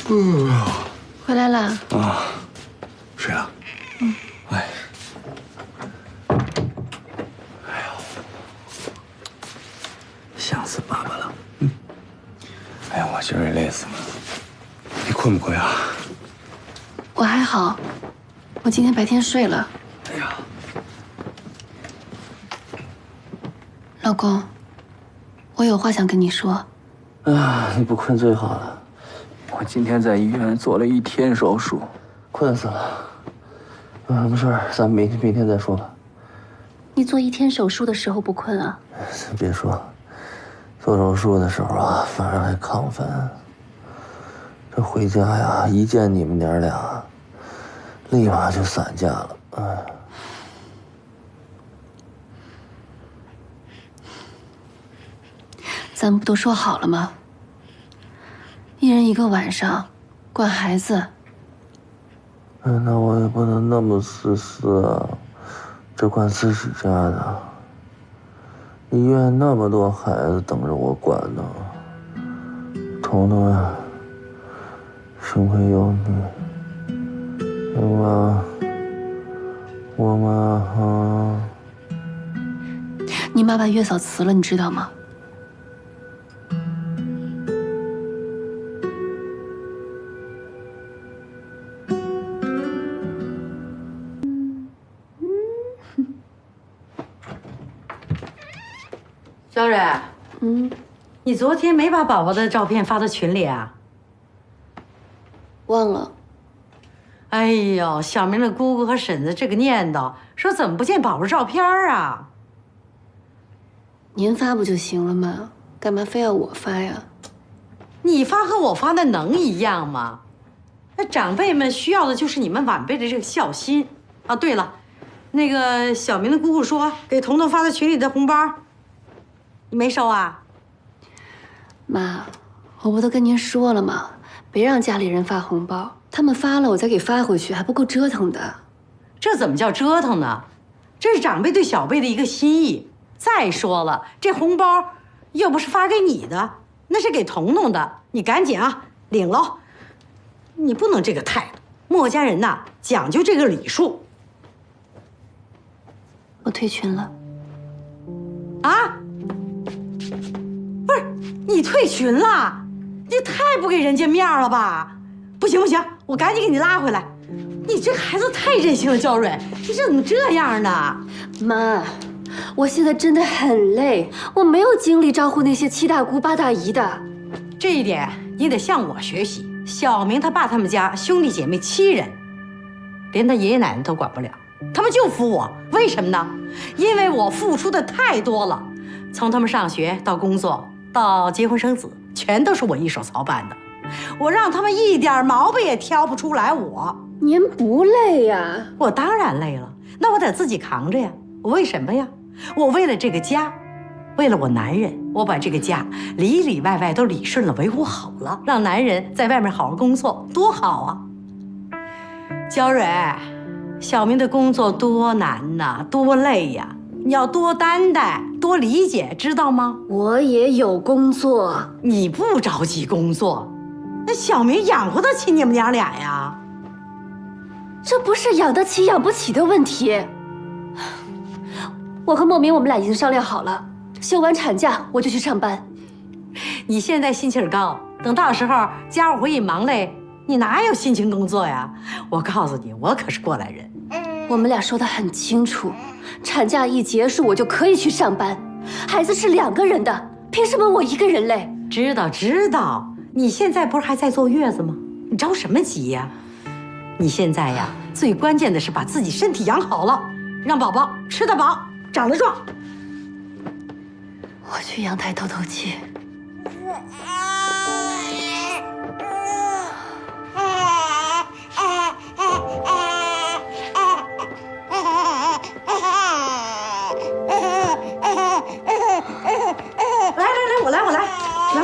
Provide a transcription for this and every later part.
回来了啊，睡了。哎，哎呦，想死爸爸了。哎呀，我今儿也累死了。你困不困啊？我还好，我今天白天睡了。哎呀，老公，我有话想跟你说。啊，你不困最好了。我今天在医院做了1天手术，困死了。没事，咱们明天再说吧。你做1天手术的时候不困啊？别说，做手术的时候啊，反而还亢奋。这回家呀，一见你们娘俩，立马就散架了。咱们不都说好了吗？一人1个晚上，管孩子。那我也不能那么自私啊，只管自己家的。医院那么多孩子等着我管呢。彤彤呀，幸亏有你，行吧？我妈啊，你妈把月嫂辞了，你知道吗？小蕊，你昨天没把宝宝的照片发到群里啊？忘了。哎呦，小明的姑姑和婶子这个念叨，说怎么不见宝宝照片啊？您发不就行了吗？干嘛非要我发呀？你发和我发那能一样吗？那长辈们需要的就是你们晚辈的这个孝心啊。对了，那个小明的姑姑说给彤彤发到群里的红包，你没收啊？妈，我不都跟您说了吗？别让家里人发红包，他们发了我再给发回去，还不够折腾的。这怎么叫折腾呢？这是长辈对小辈的一个心意。再说了，这红包又不是发给你的，那是给彤彤的，你赶紧啊领喽。你不能这个态度，墨家人呐讲究这个礼数。我退群了。啊？不是你退群了？你太不给人家面了吧？不行不行，我赶紧给你拉回来。你这孩子太任性了，娇蕊，你这怎么这样呢？妈，我现在真的很累，我没有精力招呼那些7大姑8大姨的。这一点你得向我学习。小明他爸他们家兄弟姐妹7人，连他爷爷奶奶都管不了，他们就服我。为什么呢？因为我付出的太多了，从他们上学到工作到结婚生子，全都是我一手操办的。我让他们一点毛病也挑不出来我。您不累呀？我当然累了，那我得自己扛着呀。我为什么呀？我为了这个家，为了我男人，我把这个家里里外外都理顺了，维护好了，让男人在外面好好工作，多好啊！娇蕊，小明的工作多难呐，多累呀，你要多担待，多理解，知道吗？我也有工作。你不着急工作，那小明养活得起你们娘俩呀？这不是养得起养不起的问题。我和莫名我们俩已经商量好了，休完产假我就去上班。你现在心气儿高，等到时候家务活一忙累，你哪有心情工作呀？我告诉你，我可是过来人。我们俩说得很清楚，产假一结束我就可以去上班。孩子是2个人的，凭什么我1个人累？知道知道，你现在不是还在坐月子吗？你着什么急呀？你现在呀，最关键的是把自己身体养好了，让宝宝吃得饱，长得壮。我去阳台透透气。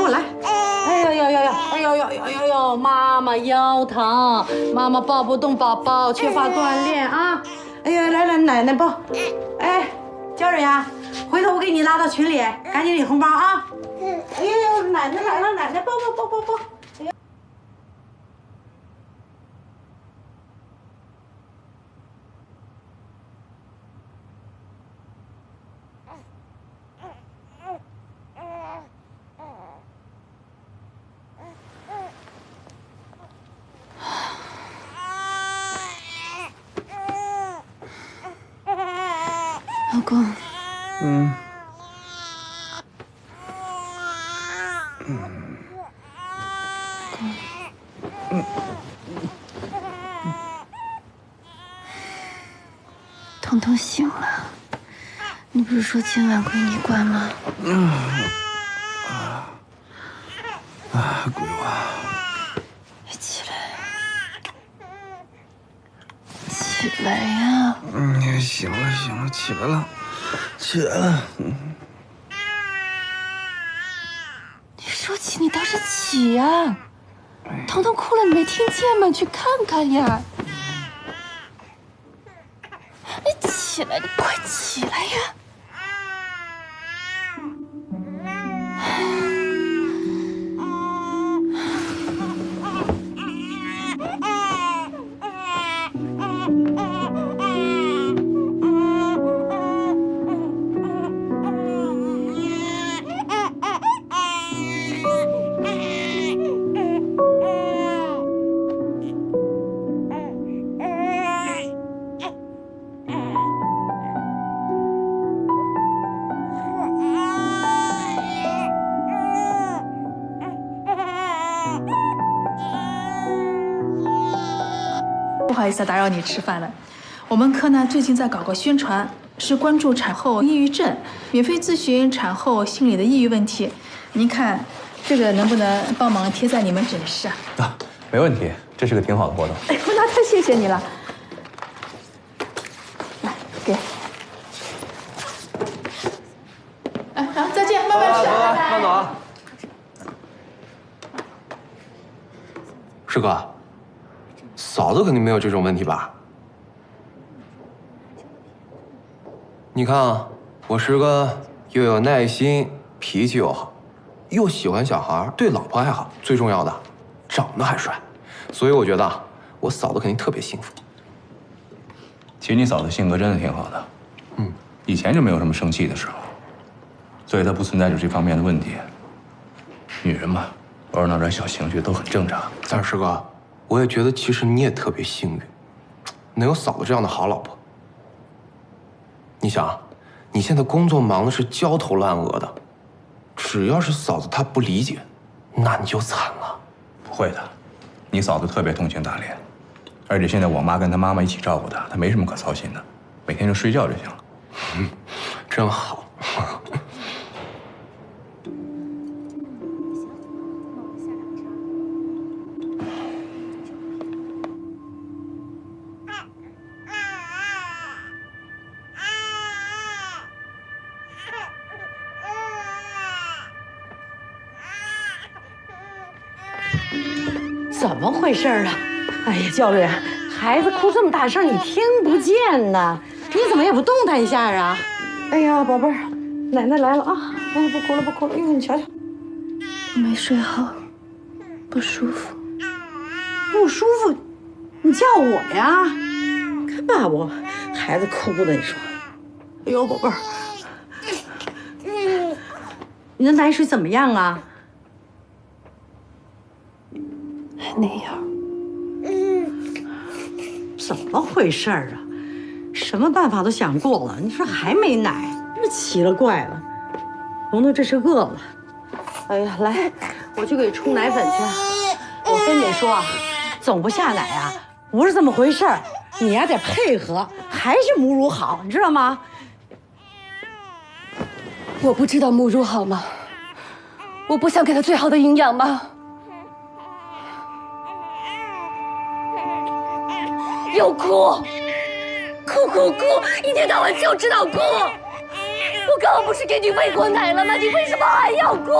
我来。哎呦，妈妈腰疼，妈妈抱不动宝宝，缺乏锻炼啊。哎呀，来，奶奶抱。哎，娇蕊呀，回头我给你拉到群里，赶紧领红包啊。哎呦，奶奶来了，奶奶抱。哎呀，公。彤彤醒了，你不是说今晚归你管吗？归我。起来，起来呀！行了，起来了，起来了。你说起你倒是起呀！彤彤哭了，你没听见吗？去看看呀！你起来，你快起来呀！不好意思，打扰你吃饭了。我们科呢最近在搞个宣传，是关注产后抑郁症，免费咨询产后心理的抑郁问题。您看，这个能不能帮忙贴在你们诊室啊？啊，没问题，这是个挺好的活动。哎，那太谢谢你了。来，给。哎，好，再见，慢慢吃，拜拜。慢走啊。师哥，嫂子肯定没有这种问题吧？你看啊，我师哥又有耐心，脾气又好，又喜欢小孩，对老婆还好，最重要的，长得还帅，所以我觉得我嫂子肯定特别幸福。其实你嫂子性格真的挺好的，以前就没有什么生气的时候，所以她不存在着这方面的问题。女人嘛，偶尔闹点小情绪都很正常。但是师哥，我也觉得其实你也特别幸运，能有嫂子这样的好老婆。你想，你现在工作忙的是焦头烂额的，只要是嫂子她不理解，那你就惨了。不会的，你嫂子特别通情达理，而且现在我妈跟她妈妈一起照顾她，她没什么可操心的，每天就睡觉就行了。真好。怎么回事啊？哎呀，教瑞，孩子哭这么大声，你听不见呢？你怎么也不动弹一下啊？哎呀，宝贝儿，奶奶来了啊！哎，不哭了，不哭了。哎呦，你瞧瞧，没睡好，不舒服。不舒服，你叫我呀？看吧，我孩子哭的，你说。哎呦，宝贝儿，你的奶水怎么样啊？还那样。怎么回事啊？什么办法都想过了，你说还没奶，这奇了怪了。彤彤这是饿了。哎呀，来，我去给冲奶粉去。我跟你说啊，总不下奶啊，不是这么回事儿。你呀得配合，还是母乳好，你知道吗？我不知道母乳好吗？我不想给他最好的营养吗？又哭，哭，一天到晚就知道哭。我刚刚不是给你喂过奶了吗？你为什么还要哭？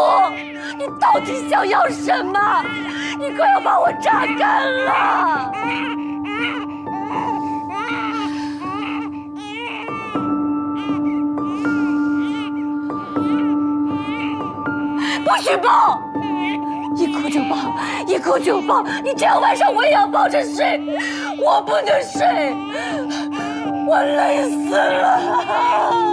你到底想要什么？你快要把我榨干了！不许抱！一哭就抱，一哭就抱，你这样晚上我也要抱着睡，我不能睡，我累死了。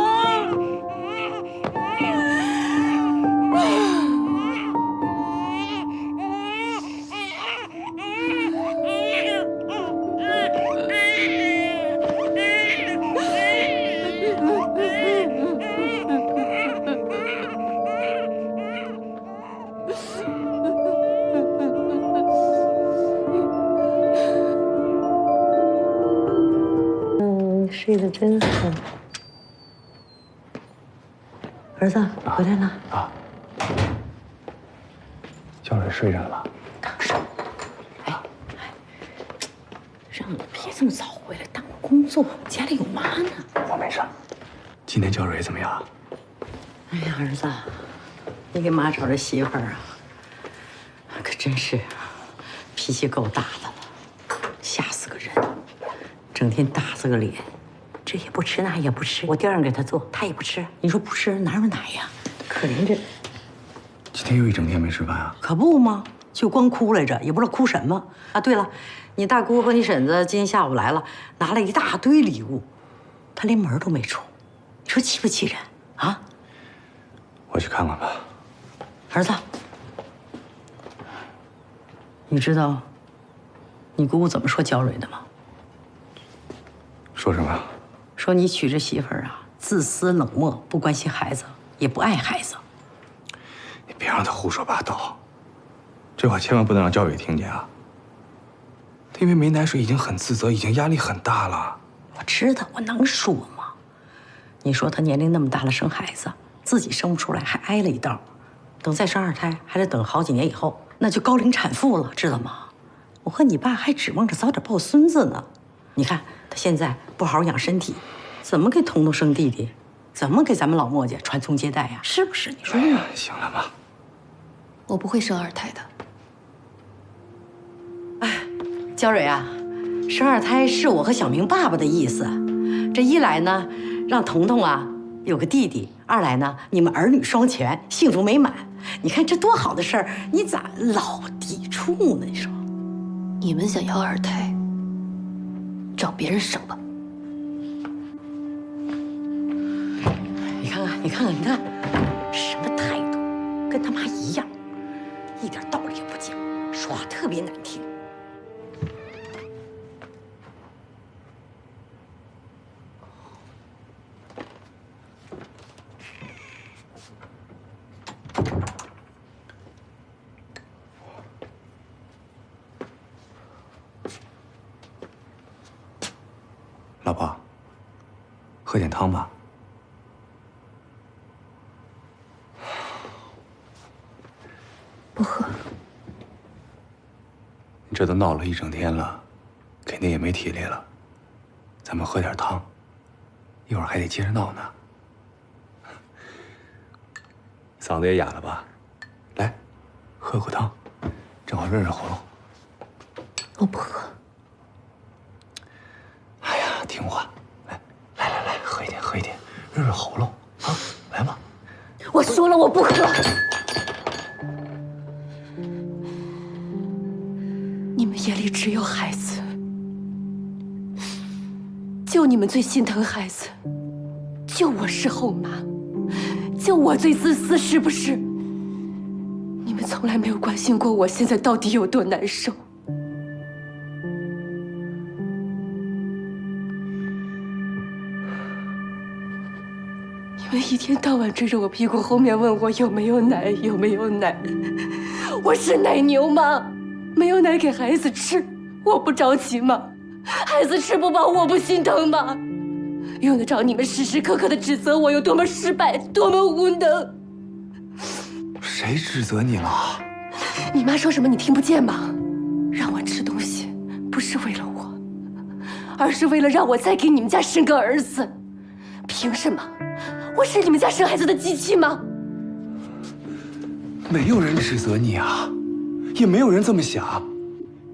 你睡得真好。儿子，回来了啊！娇蕊睡着了吧？刚上。哎，让你别这么早回来，耽误工作。家里有妈呢。我没事。今天娇蕊怎么样？哎呀，儿子，你给妈找这媳妇儿啊，可真是脾气够大的了，吓死个人，整天打着个脸，这也不吃那也不吃，我调样给他做，他也不吃。你说不吃哪有奶呀？可怜着。今天又一整天没吃饭啊？可不吗？就光哭来着，也不知道哭什么啊。对了，你大姑和你婶子今天下午来了，拿了一大堆礼物，他连门都没出，你说气不气人啊？我去看看吧。儿子，你知道你姑姑怎么说娇蕊的吗？说什么？说你娶这媳妇儿啊，自私冷漠，不关心孩子，也不爱孩子。你别让他胡说八道，这话千万不能让娇蕊听见啊。他因为没奶水已经很自责，已经压力很大了。我知道，我能说吗？你说他年龄那么大了，生孩子自己生不出来，还挨了一刀，等再生二胎还得等好几年以后，那就高龄产妇了，知道吗？我和你爸还指望着早点抱孙子呢。你看他现在不好好养身体，怎么给彤彤生弟弟？怎么给咱们老莫家传宗接代呀？是不是？你说呢？行了妈，我不会生二胎的。娇蕊啊，生二胎是我和小明爸爸的意思。这一来呢，让彤彤啊有个弟弟；二来呢，你们儿女双全，幸福美满。你看这多好的事儿，你咋老抵触呢？你说，你们想要二胎，找别人生吧。你看看，你看看，你看，什么态度，跟他妈一样，一点道理也不讲，说话特别难听。老婆，喝点汤吧。不喝。你这都闹了一整天了，肯定也没体力了。咱们喝点汤，一会儿还得接着闹呢。嗓子也哑了吧？来，喝口汤，正好润润喉咙。我不喝。哎呀，听话，来，喝一点，喝一点，润润喉咙啊！来嘛。我说了，我不喝。你们眼里只有孩子，就你们最心疼孩子，就我是后妈，就我最自私，是不是？你们从来没有关心过我现在到底有多难受。你们一天到晚追着我屁股后面问我有没有奶，有没有奶。我是奶牛吗？没有奶给孩子吃，我不着急吗？孩子吃不饱，我不心疼吗？用得着你们时时刻刻的指责我有多么失败，多么无能？谁指责你了？你妈说什么你听不见吗？让我吃东西，不是为了我，而是为了让我再给你们家生个儿子。凭什么？我是你们家生孩子的机器吗？没有人指责你啊，也没有人这么想。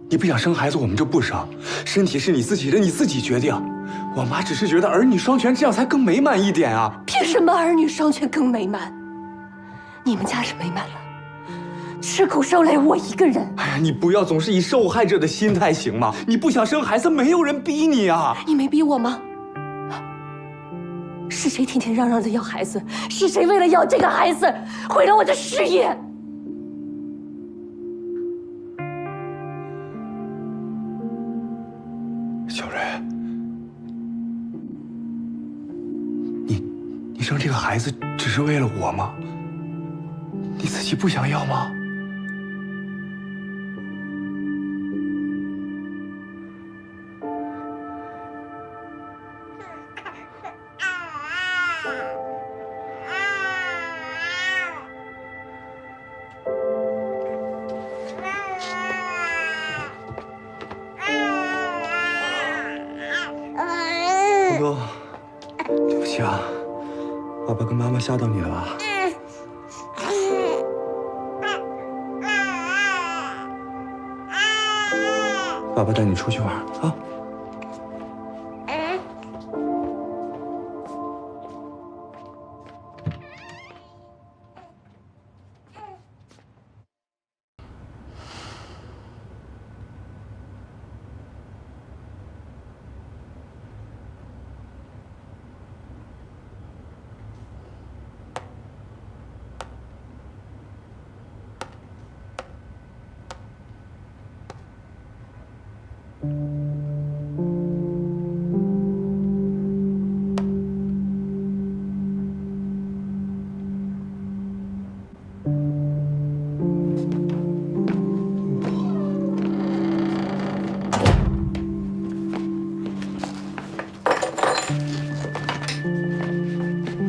你不想生孩子，我们就不生。身体是你自己的，你自己决定。我妈只是觉得儿女双全，这样才更美满一点啊。凭什么儿女双全更美满？你们家是美满了，吃苦受累我一个人。哎呀，你不要总是以受害者的心态行吗？你不想生孩子，没有人逼你啊。你没逼我吗？是谁天天嚷嚷着要孩子？是谁为了要这个孩子毁了我的事业？小蕊，你生这个孩子只是为了我吗？你自己不想要吗？豆，对不起啊，爸爸跟妈妈吓到你了吧？爸爸带你出去玩啊。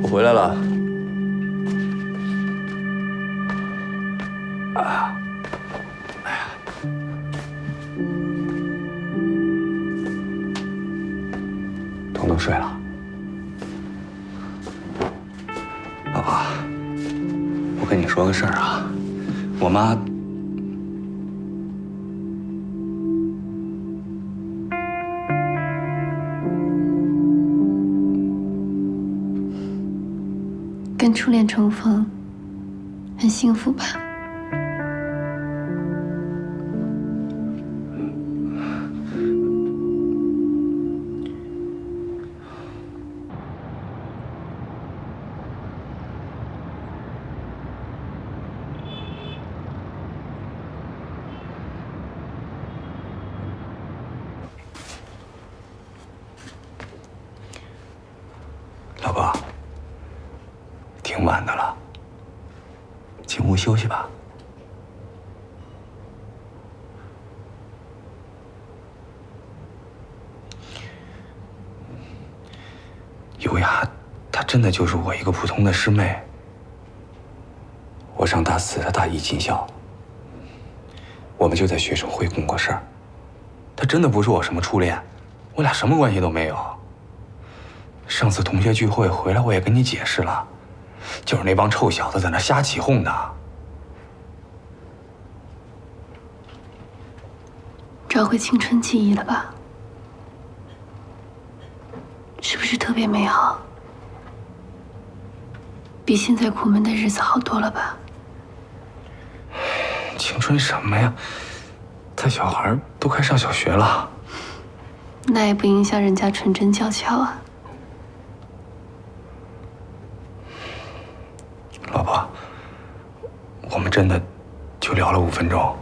我回来了。彤彤睡了。老婆，我跟你说个事儿啊，我妈。跟初恋重逢，很幸福吧？老婆。挺晚的了，进屋休息吧。优雅，她真的就是我一个普通的师妹。我上大4，她大1进校，我们就在学生会共过事儿。她真的不是我什么初恋，我俩什么关系都没有。上次同学聚会回来，我也跟你解释了。就是那帮臭小子在那瞎起哄的。找回青春记忆了吧？是不是特别美好？比现在苦闷的日子好多了吧？青春什么呀？他小孩都快上小学了。那也不影响人家纯真娇俏啊。老婆，我们真的就聊了5分钟。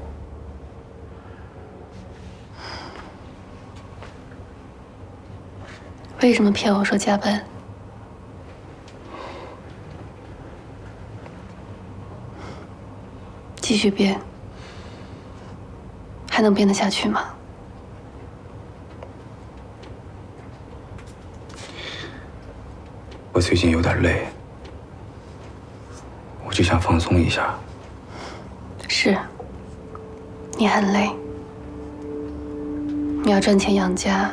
为什么骗我说加班？继续编，还能编得下去吗？我最近有点累。我就想放松一下。是，你很累，你要赚钱养家，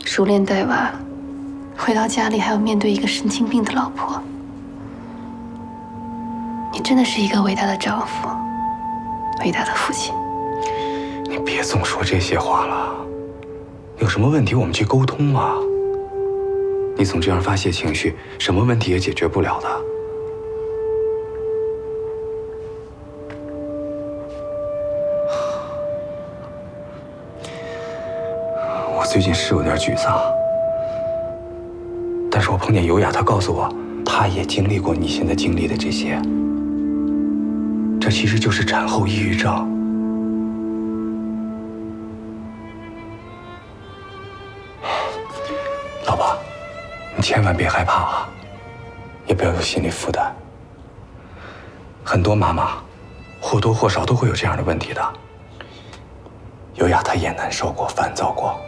熟练带娃，回到家里还要面对一个神经病的老婆。你真的是一个伟大的丈夫，伟大的父亲。你别总说这些话了，有什么问题我们去沟通嘛。你总这样发泄情绪，什么问题也解决不了的。我最近是有点沮丧，但是我碰见优雅，她告诉我，她也经历过你现在经历的这些，这其实就是产后抑郁症。老婆，你千万别害怕啊，也不要有心理负担。很多妈妈或多或少都会有这样的问题的。优雅她也难受过，烦躁过。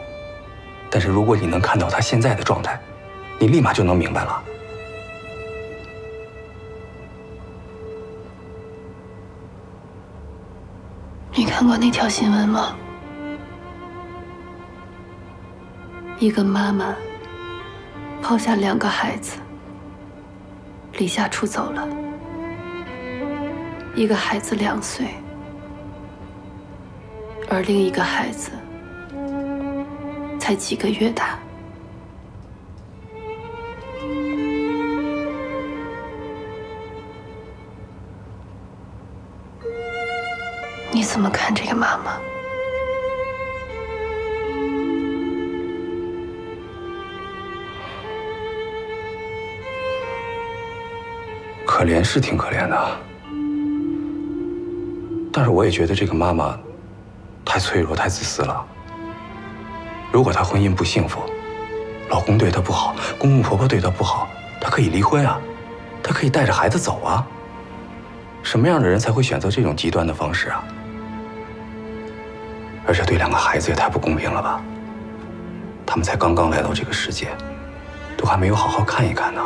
但是如果你能看到他现在的状态，你立马就能明白了。你看过那条新闻吗？一个妈妈抛下2个孩子，离家出走了。一个孩子2岁，而另一个孩子才几个月大。你怎么看这个妈妈？可怜是挺可怜的，但是我也觉得这个妈妈太脆弱、太自私了。如果她婚姻不幸福，老公对她不好，公公婆婆对她不好，她可以离婚啊，她可以带着孩子走啊。什么样的人才会选择这种极端的方式啊？而且对2个孩子也太不公平了吧？他们才刚刚来到这个世界，都还没有好好看一看呢。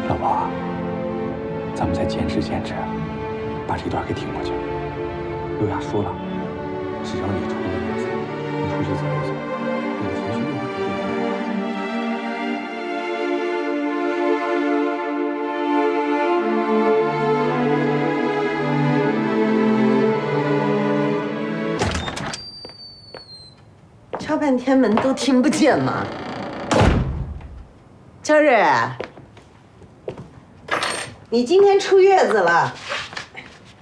老婆，咱们再坚持坚持，把这段给挺过去。刘雅说了，只要你出个月子，你出去走一走，你的情绪又会变好。敲半天门都听不见吗？娇蕊，你今天出月子了，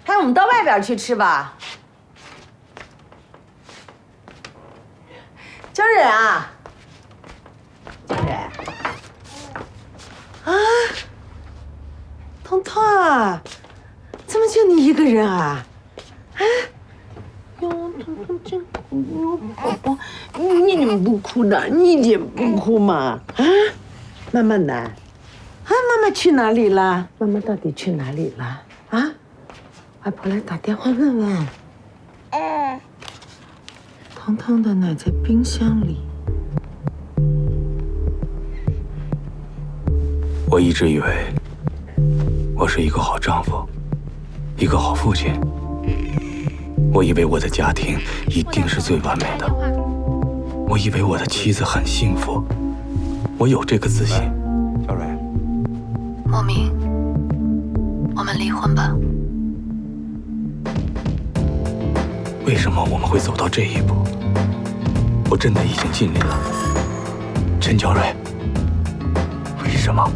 还我们到外边去吃吧。娇蕊啊，娇蕊，啊，彤彤啊，怎么就你一个人啊？啊，哟，彤彤真哭哟，宝宝，你怎么不哭呢？你一点不哭嘛？啊，妈妈呢？啊，妈妈去哪里了？妈妈到底去哪里了？啊，外婆来打电话问问。彤彤的奶在冰箱里。我一直以为我是一个好丈夫，一个好父亲。我以为我的家庭一定是最完美的，我以为我的妻子很幸福，我有这个自信。小蕊，莫名，我们离婚吧。为什么我们会走到这一步？我真的已经尽力了，陈娇蕊，为什么？